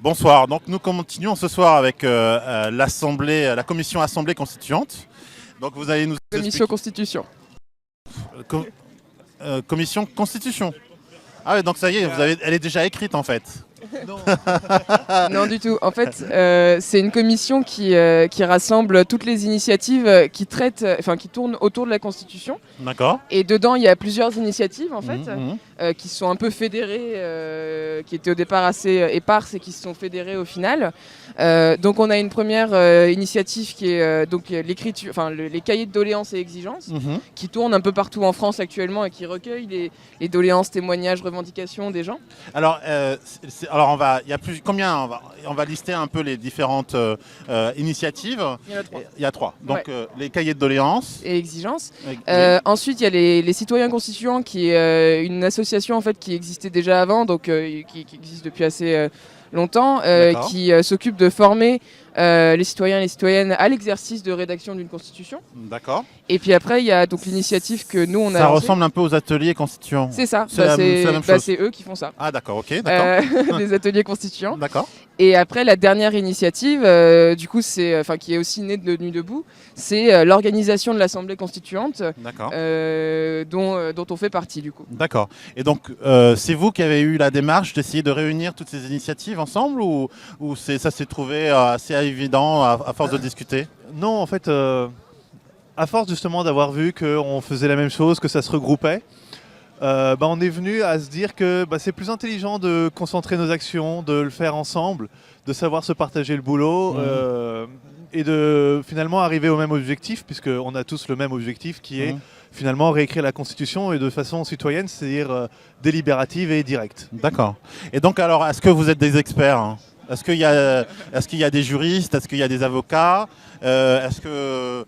Bonsoir. Donc nous continuons ce soir avec l'Assemblée, la commission Assemblée constituante. Donc vous allez nous Commission Constitution. Co- commission Constitution. Ah ouais, donc ça y est, elle est déjà écrite en fait. Non, du tout. En fait, c'est une commission qui rassemble toutes les initiatives qui traitent, enfin qui tournent autour de la Constitution. D'accord. Et dedans, il y a plusieurs initiatives en fait, Mhm. qui sont un peu fédérées, qui étaient au départ assez éparses et qui se sont fédérées au final. Donc, on a une première initiative qui est donc l'écriture, enfin les cahiers de doléances et exigences, Mhm. qui tournent un peu partout en France actuellement et qui recueillent les doléances, témoignages, revendications des gens. Alors, il y a plus combien on va lister un peu les différentes initiatives. Il y en a trois. Il y a trois. Donc Ouais. les cahiers de doléances. Et exigences. Oui. Ensuite, il y a les citoyens constituants, qui est une association en fait qui existait déjà avant, donc qui existe depuis assez longtemps, D'accord. qui s'occupe de former les citoyens et les citoyennes à l'exercice de rédaction d'une constitution. D'accord. Et puis après, il y a donc l'initiative que nous on a Ça lancée. ressemble un peu aux ateliers constituants. C'est ça. C'est la même chose. C'est eux qui font ça. Ah d'accord, ok, d'accord. Des ateliers constituants. D'accord. Et après, la dernière initiative, du coup, qui est aussi née de Nuit debout, c'est l'organisation de l'Assemblée constituante, D'accord. dont on fait partie, du coup. D'accord. Et donc, c'est vous qui avez eu la démarche d'essayer de réunir toutes ces initiatives ensemble ou ça s'est trouvé assez évident à force de discuter? Non, en fait, à force justement d'avoir vu qu'on faisait la même chose, que ça se regroupait, on est venu à se dire que c'est plus intelligent de concentrer nos actions, de le faire ensemble, de savoir se partager le boulot et de finalement arriver au même objectif, puisqu'on a tous le même objectif qui est finalement réécrire la Constitution et de façon citoyenne, c'est-à-dire délibérative et directe. D'accord. Et donc, alors, est-ce que vous êtes des experts, hein? Est-ce qu'il y a des juristes? Est-ce qu'il y a des avocats? Est-ce que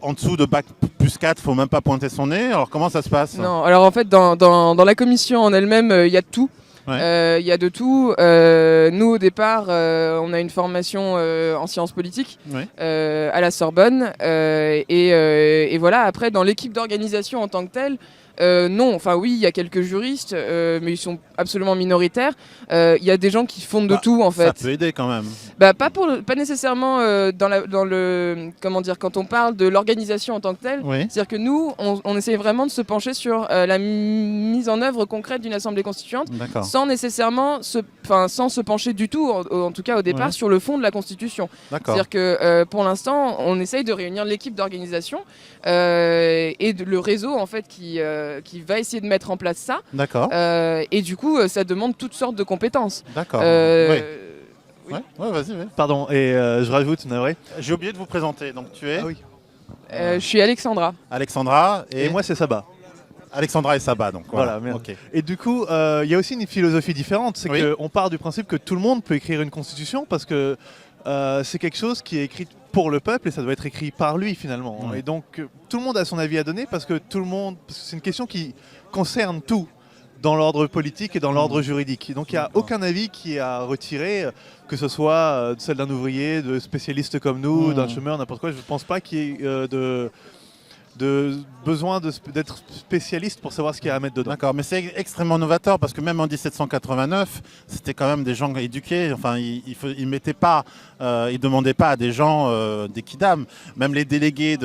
en dessous de bac plus 4, il ne faut même pas pointer son nez? Alors comment ça se passe? Non, alors en fait, dans la commission en elle-même, il y a de tout. Ouais. Il y a de tout. Nous, au départ, on a une formation en sciences politiques Oui. à la Sorbonne. Et voilà, après, dans l'équipe d'organisation en tant que telle, non, enfin oui, il y a quelques juristes, mais ils sont absolument minoritaires. Il y a des gens qui font de tout en fait. Ça peut aider quand même. Pas nécessairement dans le comment dire, quand on parle de l'organisation en tant que telle. Oui. C'est-à-dire que nous, on essaye vraiment de se pencher sur la mise en œuvre concrète d'une assemblée constituante, D'accord. sans nécessairement sans se pencher du tout, en tout cas au départ, Ouais. sur le fond de la Constitution. D'accord. C'est-à-dire que pour l'instant, on essaye de réunir l'équipe d'organisation et le réseau en fait qui va essayer de mettre en place ça. D'accord. Et du coup, ça demande toutes sortes de compétences. D'accord. Oui. Ouais, vas-y. Ouais. Pardon, et je rajoute, navré. J'ai oublié de vous présenter. Donc tu es Ah oui. Je suis Alexandra. Alexandra Et moi, c'est Saba. Alexandra et Saba. Donc Voilà, merde. Ok. Et du coup, il y a aussi une philosophie différente. C'est Oui. qu'on part du principe que tout le monde peut écrire une constitution parce que c'est quelque chose qui est écrit pour le peuple et ça doit être écrit par lui finalement. Ouais. Et donc, tout le monde a son avis à donner parce que c'est une question qui concerne tout dans l'ordre politique et dans l'ordre juridique. Et donc, il n'y a D'accord. aucun avis qui est à retirer, que ce soit celle d'un ouvrier, de spécialistes comme nous, d'un chômeur, n'importe quoi. Je ne pense pas qu'il y ait de besoin d'être spécialiste pour savoir ce qu'il y a à mettre dedans. D'accord, mais c'est extrêmement novateur parce que même en 1789, c'était quand même des gens éduqués. Enfin, ils mettaient pas, ils demandaient pas à des gens des quidam. Même les délégués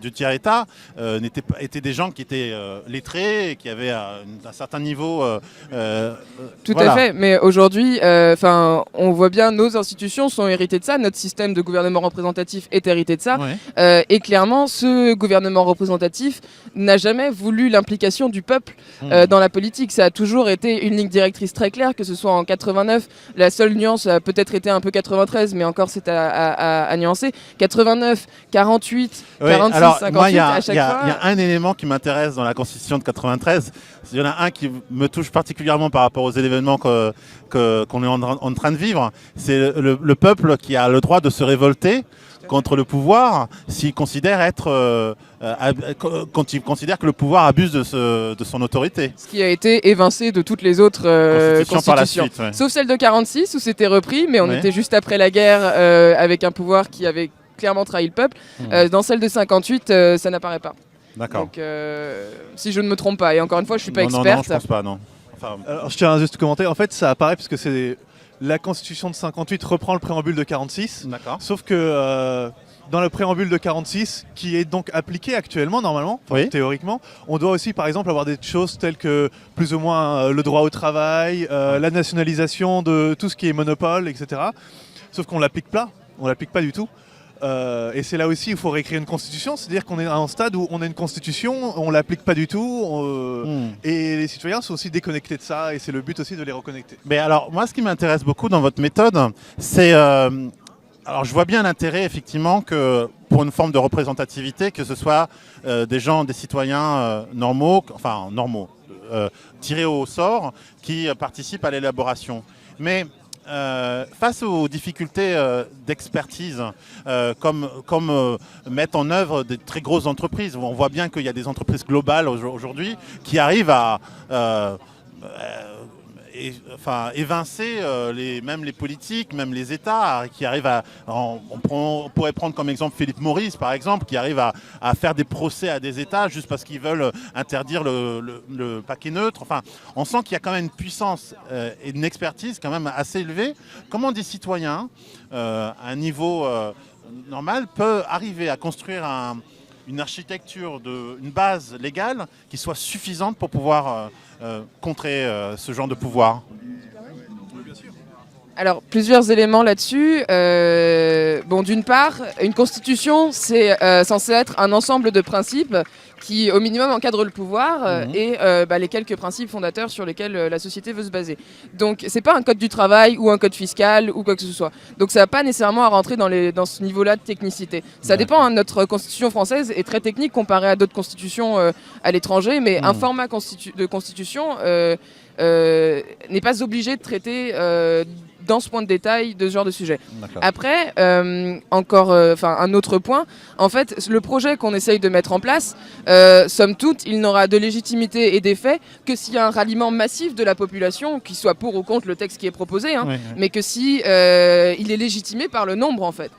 du tiers-état étaient des gens qui étaient lettrés et qui avaient un certain niveau. Tout Voilà. à fait, mais aujourd'hui, on voit bien nos institutions sont héritées de ça, notre système de gouvernement représentatif est hérité de ça, Ouais. et clairement, ce gouvernement représentatif n'a jamais voulu l'implication du peuple dans la politique. Ça a toujours été une ligne directrice très claire, que ce soit en 89, la seule nuance a peut-être été un peu 93, mais encore c'est à nuancer. 89, 48, Oui, 46, alors, 58, moi, il y à chaque fois. a un élément qui m'intéresse dans la Constitution de 93. Il y en a un qui me touche particulièrement par rapport aux événements qu'on est en train de vivre. C'est le peuple qui a le droit de se révolter contre le pouvoir s'il considère quand il considère que le pouvoir abuse de son autorité. Ce qui a été évincé de toutes les autres Constitution par la constitutions. suite, ouais. Sauf celle de 46 où c'était repris, mais on Ouais. était juste après la guerre avec un pouvoir qui avait clairement trahi le peuple. Dans celle de 58, ça n'apparaît pas. D'accord. Donc, si je ne me trompe pas, et encore une fois, je suis pas Non, experte. non, je pense pas, non. Enfin, Alors, je tiens à juste commenter. En fait, ça apparaît parce que c'est la Constitution de 58 reprend le préambule de 46. d'accord. Sauf que dans le préambule de 46, qui est donc appliqué actuellement, normalement, Oui. théoriquement, on doit aussi, par exemple, avoir des choses telles que plus ou moins le droit au travail, la nationalisation de tout ce qui est monopole, etc. Sauf qu'on ne l'applique pas. On ne l'applique pas du tout. Et c'est là aussi il faut réécrire une constitution, c'est-à-dire qu'on est à un stade où on a une constitution, on l'applique pas du tout, et les citoyens sont aussi déconnectés de ça, et c'est le but aussi de les reconnecter. Mais alors, moi, ce qui m'intéresse beaucoup dans votre méthode, c'est... alors, je vois bien l'intérêt, effectivement, que pour une forme de représentativité, que ce soit des gens, des citoyens normaux, tirés au sort, qui participent à l'élaboration. Mais face aux difficultés d'expertise, comme mettent en œuvre des très grosses entreprises, on voit bien qu'il y a des entreprises globales aujourd'hui qui arrivent à évincer même les politiques, même les États, qui arrivent à... on pourrait prendre comme exemple Philippe Maurice, par exemple, qui arrive à faire des procès à des États juste parce qu'ils veulent interdire le paquet neutre. Enfin, on sent qu'il y a quand même une puissance et une expertise quand même assez élevée. Comment des citoyens, à un niveau normal, peuvent arriver à construire une architecture, une base légale qui soit suffisante pour pouvoir contrer ce genre de pouvoir? Alors, plusieurs éléments là-dessus. Bon, d'une part, une constitution, c'est censé être un ensemble de principes qui, au minimum, encadrent le pouvoir et les quelques principes fondateurs sur lesquels la société veut se baser. Donc, c'est pas un code du travail ou un code fiscal ou quoi que ce soit. Donc, ça n'a pas nécessairement à rentrer dans ce niveau-là de technicité. Ça dépend, hein, notre constitution française est très technique comparée à d'autres constitutions à l'étranger, mais un format de constitution n'est pas obligé de traiter dans ce point de détail de ce genre de sujet. Après, un autre point, en fait, le projet qu'on essaye de mettre en place, somme toute, il n'aura de légitimité et d'effet que s'il y a un ralliement massif de la population, qui soit pour ou contre le texte qui est proposé, mais que si il est légitimé par le nombre, en fait,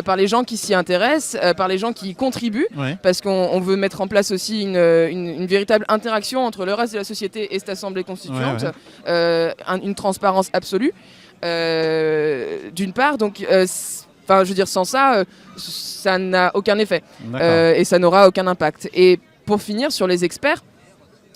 par les gens qui s'y intéressent, par les gens qui y contribuent, parce qu'on veut mettre en place aussi une véritable interaction entre le reste de la société et cette assemblée constituante, une transparence absolue. D'une part, donc, je veux dire, sans ça, ça n'a aucun effet et ça n'aura aucun impact. Et pour finir, sur les experts,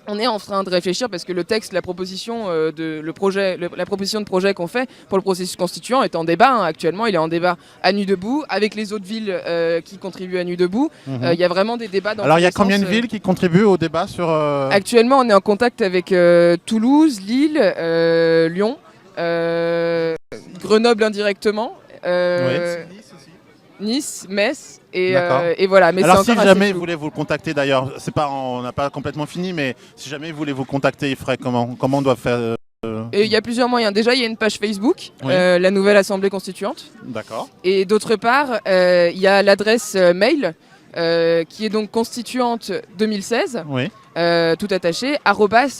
on est en train de réfléchir parce que le texte, la proposition de projet qu'on fait pour le processus constituant est en débat. Actuellement, il est en débat à Nuit Debout avec les autres villes qui contribuent à Nuit Debout. Il y a vraiment des débats dans Alors, il y a combien de villes qui contribuent au débat sur... Actuellement, on est en contact avec Toulouse, Lille, Lyon. Grenoble indirectement, Nice, Metz et voilà. Mais alors si jamais vous voulez vous contacter, d'ailleurs, on n'a pas complètement fini, mais si jamais vous voulez vous contacter, il ferait comment on doit faire Il y a plusieurs moyens. Déjà, il y a une page Facebook, la nouvelle Assemblée constituante. D'accord. Et d'autre part, il y a l'adresse mail qui est donc constituante 2016. Tout attaché,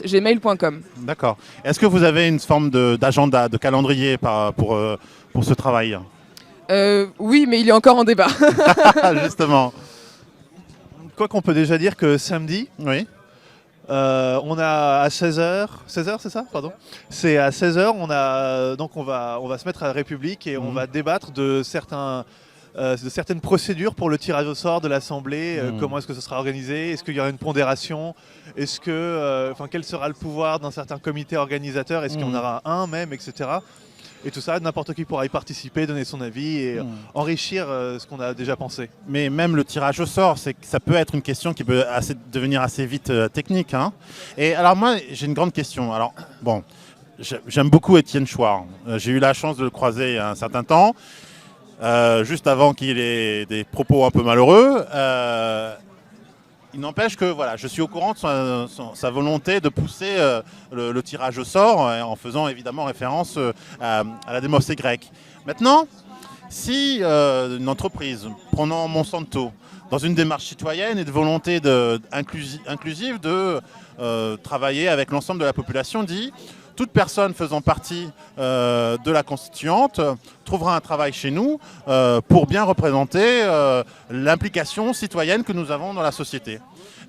@gmail.com. D'accord. Est-ce que vous avez une forme d'agenda, de calendrier pour ce travail? Oui, mais il est encore en débat. Justement. Quoi qu'on peut déjà dire que samedi, on a à 16h, 16h c'est ça? Pardon. C'est à 16h, on va se mettre à la République et on va débattre de certaines procédures pour le tirage au sort de l'Assemblée. Comment est-ce que ce sera organisé? Est-ce qu'il y aura une pondération? Quel sera le pouvoir d'un certain comité organisateur? Est-ce qu'il y en aura un même, etc. Et tout ça, n'importe qui pourra y participer, donner son avis et enrichir ce qu'on a déjà pensé. Mais même le tirage au sort, ça peut être une question qui peut devenir assez vite technique. Et alors moi, j'ai une grande question. Alors, bon, j'aime beaucoup Étienne Chouard. J'ai eu la chance de le croiser il y a un certain temps. Juste avant qu'il ait des propos un peu malheureux. Il n'empêche que voilà, je suis au courant de sa volonté de pousser le tirage au sort en faisant évidemment référence à la démocratie grecque. Maintenant, si une entreprise, prenant Monsanto, dans une démarche citoyenne et de volonté inclusive de travailler avec l'ensemble de la population, dit toute personne faisant partie de la constituante trouvera un travail chez nous pour bien représenter l'implication citoyenne que nous avons dans la société.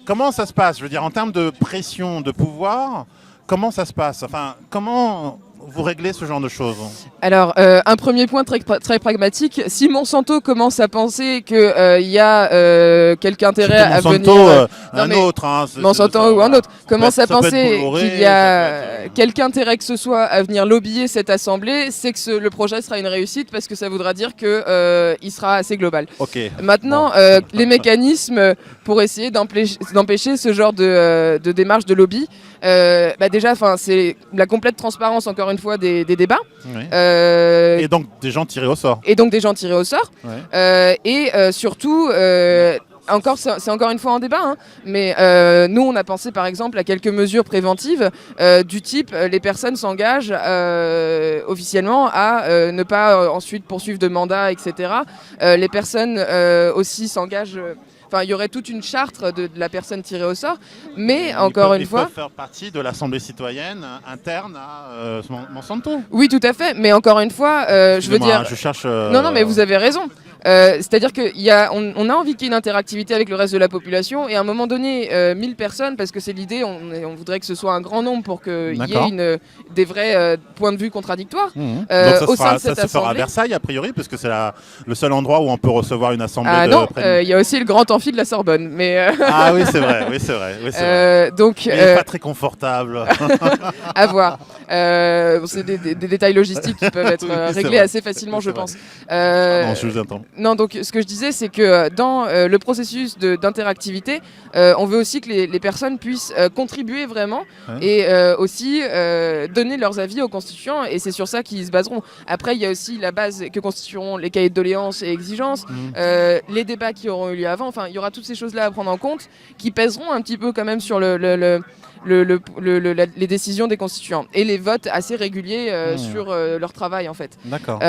Comment ça se passe? Je veux dire, en termes de pression, de pouvoir, comment ça se passe? Enfin, comment vous réglez ce genre de choses? Alors, un premier point très pragmatique. Si Monsanto commence à penser qu'il y a quelque intérêt à Monsanto, venir... un autre. Hein, Monsanto ou un autre commence à ça peut être penser Bolloré, qu'il y a quelque intérêt que ce soit à venir lobbyer cette assemblée, c'est que le projet sera une réussite parce que ça voudra dire qu'il sera assez global. Ok. Maintenant, les mécanismes pour essayer d'empêcher ce genre de démarche de lobby, déjà, c'est la complète transparence, encore une fois, des débats. Oui. Et donc des gens tirés au sort. Et surtout, c'est encore une fois un débat, hein, mais nous on a pensé par exemple à quelques mesures préventives du type les personnes s'engagent officiellement à ne pas ensuite poursuivre de mandat, etc. Les personnes aussi s'engagent... Enfin, il y aurait toute une charte de la personne tirée au sort, mais encore une fois... Ils peuvent faire partie de l'Assemblée citoyenne interne à Monsanto. Oui, tout à fait, mais encore une fois, je veux dire... Je cherche... Non, mais vous avez raison. C'est-à-dire qu'on a envie qu'il y ait une interactivité avec le reste de la population, et à un moment donné, 1000 personnes, parce que c'est l'idée, on voudrait que ce soit un grand nombre pour qu'il y ait des vrais points de vue contradictoires. Donc au sein de cette ça se fera à assemblée. Versailles, a priori, parce que c'est le seul endroit où on peut recevoir une assemblée non, il y a aussi le grand amphi de la Sorbonne. Mais Ah oui, c'est vrai. donc, il n'est pas très confortable. À voir. C'est des détails logistiques qui peuvent être réglés assez facilement, je pense. Non, je vous attends. Non, donc ce que je disais, c'est que dans le processus d'interactivité, on veut aussi que les personnes puissent contribuer vraiment et aussi donner leurs avis aux constituants, et c'est sur ça qu'ils se baseront. Après, il y a aussi la base que constitueront les cahiers de doléances et exigences, les débats qui auront eu lieu avant. Enfin, il y aura toutes ces choses-là à prendre en compte qui pèseront un petit peu quand même sur les décisions des constituants et les votes assez réguliers sur leur travail en fait. D'accord.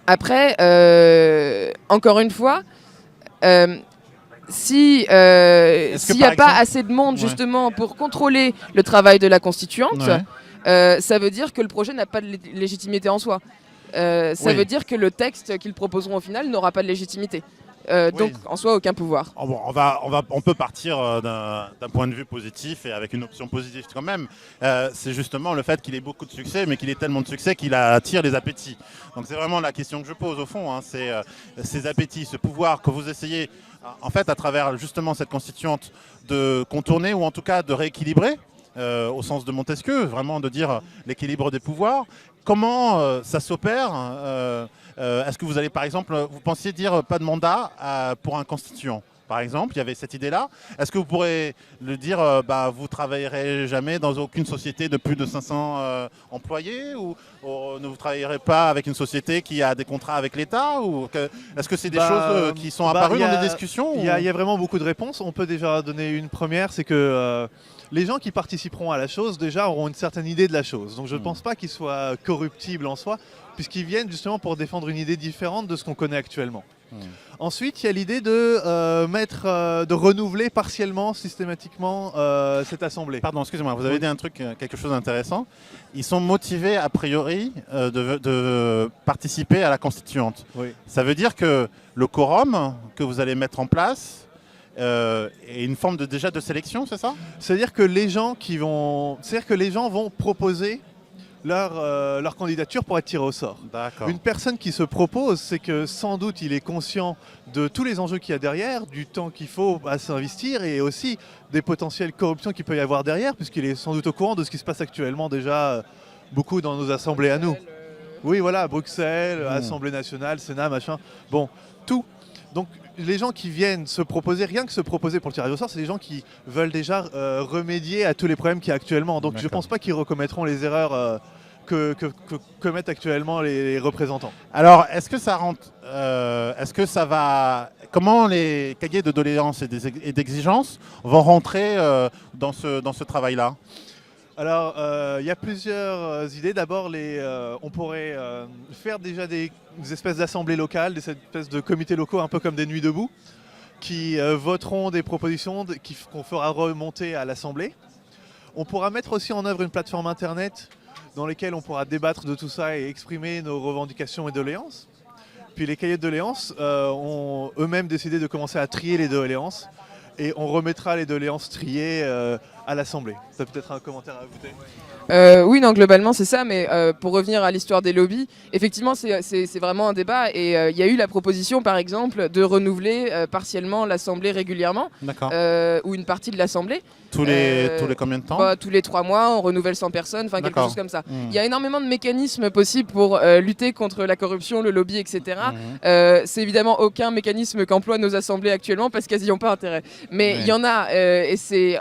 Après, encore une fois, s'il n'y a pas assez de monde justement pour contrôler le travail de la constituante, ça veut dire que le projet n'a pas de légitimité en soi. Ça veut dire que le texte qu'ils proposeront au final n'aura pas de légitimité. Donc en soi aucun pouvoir. Bon, on peut partir d'un point de vue positif et avec une option positive quand même. C'est justement le fait qu'il ait beaucoup de succès, mais qu'il ait tellement de succès qu'il attire les appétits. Donc c'est vraiment la question que je pose au fond. Hein, c'est ces appétits, ce pouvoir que vous essayez en fait à travers justement cette constituante de contourner ou en tout cas de rééquilibrer. Au sens de Montesquieu, vraiment de dire l'équilibre des pouvoirs. Comment ça s'opère Est-ce que vous allez, par exemple, vous pensiez dire pas de mandat pour un constituant, par exemple, il y avait cette idée-là. Est-ce que vous pourrez le dire, vous travaillerez jamais dans aucune société de plus de 500 employés ou ne vous travaillerez pas avec une société qui a des contrats avec l'État Est-ce que c'est des choses qui sont apparues dans des discussions Il y a vraiment beaucoup de réponses. On peut déjà donner une première, c'est que les gens qui participeront à la chose déjà auront une certaine idée de la chose. Donc je ne pense pas qu'ils soient corruptibles en soi, puisqu'ils viennent justement pour défendre une idée différente de ce qu'on connaît actuellement. Ensuite, il y a l'idée de renouveler partiellement, systématiquement cette assemblée. Pardon, excusez-moi, vous avez dit un truc, quelque chose d'intéressant. Ils sont motivés a priori de participer à la constituante. Oui. Ça veut dire que le quorum que vous allez mettre en place est une forme déjà de sélection, c'est ça? C'est-à-dire que les gens vont proposer leur candidature pour être tiré au sort. Une personne qui se propose, c'est que sans doute il est conscient de tous les enjeux qu'il y a derrière, du temps qu'il faut à s'investir et aussi des potentielles corruptions qu'il peut y avoir derrière, puisqu'il est sans doute au courant de ce qui se passe actuellement déjà beaucoup dans nos assemblées à nous. Oui, voilà, Bruxelles, Assemblée nationale, Sénat, machin. Bon, tout. Donc les gens qui viennent se proposer, rien que se proposer pour le tirage au sort, c'est des gens qui veulent déjà remédier à tous les problèmes qu'il y a actuellement. Donc je ne pense pas qu'ils recommettront les erreurs que commettent actuellement les représentants. Alors, est-ce que ça va... Comment les cahiers de doléances et d'exigences vont rentrer dans ce travail-là? Alors, il y a plusieurs idées. D'abord, on pourrait faire déjà des espèces d'assemblées locales, des espèces de comités locaux, un peu comme des nuits debout, qui voteront des propositions qu'on fera remonter à l'Assemblée. On pourra mettre aussi en œuvre une plateforme internet dans laquelle on pourra débattre de tout ça et exprimer nos revendications et doléances. Puis les cahiers de doléances ont eux-mêmes décidé de commencer à trier les doléances et on remettra les doléances triées à l'Assemblée. Tu as peut-être un commentaire à ajouter? Oui, non, globalement c'est ça, mais pour revenir à l'histoire des lobbies, effectivement c'est vraiment un débat et il y a eu la proposition par exemple de renouveler partiellement l'Assemblée régulièrement ou une partie de l'Assemblée. Tous les combien de temps? Tous les 3 mois, on renouvelle 100 personnes, enfin quelque chose comme ça. Il y a énormément de mécanismes possibles pour lutter contre la corruption, le lobby, etc. C'est évidemment aucun mécanisme qu'emploient nos assemblées actuellement parce qu'elles n'y ont pas intérêt. Mais il y en a et c'est...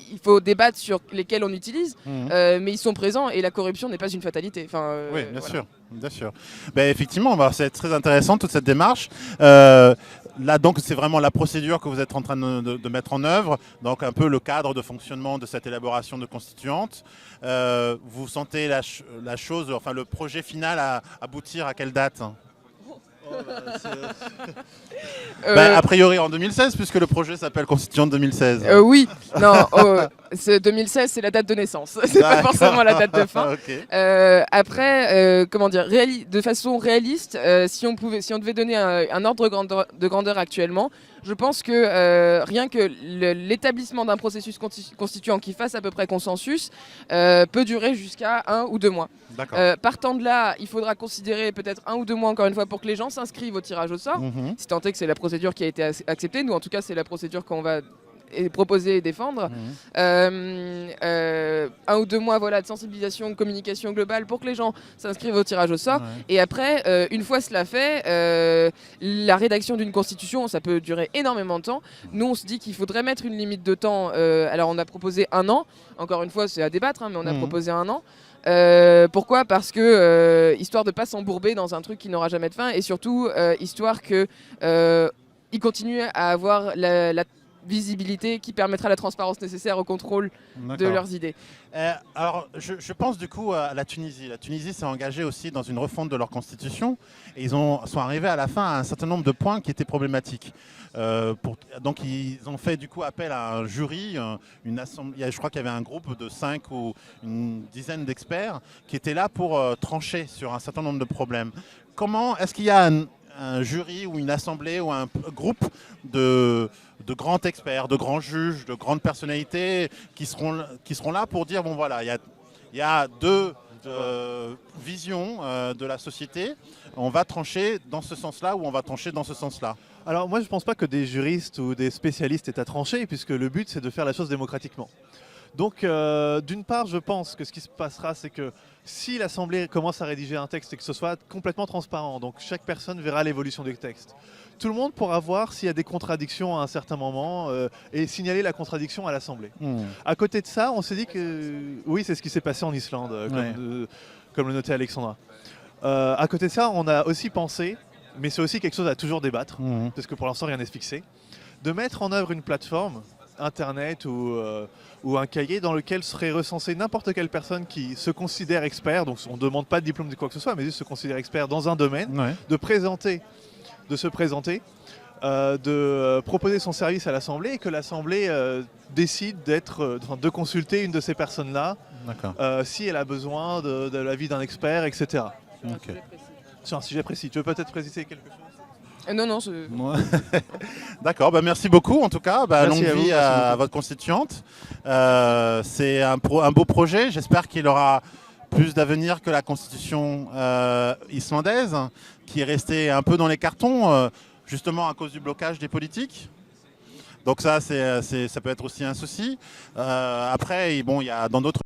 il faut débattre sur lesquels on utilise, mais ils sont présents et la corruption n'est pas une fatalité. Enfin, oui, bien sûr. Bien sûr. Ben, effectivement, c'est très intéressant toute cette démarche. Là, donc, c'est vraiment la procédure que vous êtes en train de mettre en œuvre, donc un peu le cadre de fonctionnement de cette élaboration de constituante. Vous sentez la chose, enfin le projet final à aboutir à quelle date? A priori en 2016, puisque le projet s'appelle Constituante 2016. Oui, non, 2016 c'est la date de naissance, c'est pas forcément la date de fin. Après, comment dire, de façon réaliste, si on devait donner un ordre de grandeur actuellement, je pense que rien que l'établissement d'un processus constituant qui fasse à peu près consensus peut durer jusqu'à 1 ou 2 mois. Partant de là, il faudra considérer peut-être 1 ou 2 mois encore une fois pour que les gens s'inscrivent au tirage au sort, si tant est que c'est la procédure qui a été acceptée. Nous en tout cas c'est la procédure qu'on va proposer et défendre. 1 ou 2 mois voilà, de sensibilisation, de communication globale pour que les gens s'inscrivent au tirage au sort. Et après, une fois cela fait, la rédaction d'une constitution, ça peut durer énormément de temps. Nous, on se dit qu'il faudrait mettre une limite de temps. Alors, on a proposé 1 an. Encore une fois, c'est à débattre, hein, mais on a proposé 1 an. Pourquoi? Parce que, histoire de ne pas s'embourber dans un truc qui n'aura jamais de fin et surtout, histoire qu'ils continuent à avoir la visibilité qui permettra la transparence nécessaire au contrôle de leurs idées. Alors, je pense du coup à la Tunisie. La Tunisie s'est engagée aussi dans une refonte de leur constitution et ils sont arrivés à la fin à un certain nombre de points qui étaient problématiques. Donc ils ont fait du coup appel à un jury, une assemblée, je crois qu'il y avait un groupe de 5 ou une dizaine d'experts qui étaient là pour trancher sur un certain nombre de problèmes. Est-ce qu'il y a un jury ou une assemblée ou un groupe de grands experts, de grands juges, de grandes personnalités qui seront là pour dire, bon voilà, il y a 2 visions de la société, on va trancher dans ce sens-là ou on va trancher dans ce sens-là? Alors moi je ne pense pas que des juristes ou des spécialistes aient à trancher, puisque le but c'est de faire la chose démocratiquement. Donc d'une part je pense que ce qui se passera c'est que si l'Assemblée commence à rédiger un texte et que ce soit complètement transparent, donc chaque personne verra l'évolution du texte. Tout le monde pourra voir s'il y a des contradictions à un certain moment et signaler la contradiction à l'Assemblée. À côté de ça, on s'est dit que oui, c'est ce qui s'est passé en Islande, comme le notait Alexandra. À côté de ça, on a aussi pensé, mais c'est aussi quelque chose à toujours débattre, parce que pour l'instant rien n'est fixé, de mettre en œuvre une plateforme internet ou un cahier dans lequel serait recensé n'importe quelle personne qui se considère expert, donc on ne demande pas de diplôme de quoi que ce soit, mais juste se considère expert dans un domaine, de se présenter, de proposer son service à l'Assemblée et que l'Assemblée décide de consulter une de ces personnes-là si elle a besoin de l'avis d'un expert, etc. Sur un sujet précis. Tu veux peut-être préciser quelque chose? Non. D'accord, merci beaucoup en tout cas. Longue vie à votre constituante. C'est un beau projet. J'espère qu'il aura plus d'avenir que la constitution islandaise, qui est restée un peu dans les cartons, justement à cause du blocage des politiques. Donc ça peut être aussi un souci. Après, bon, il y a dans d'autres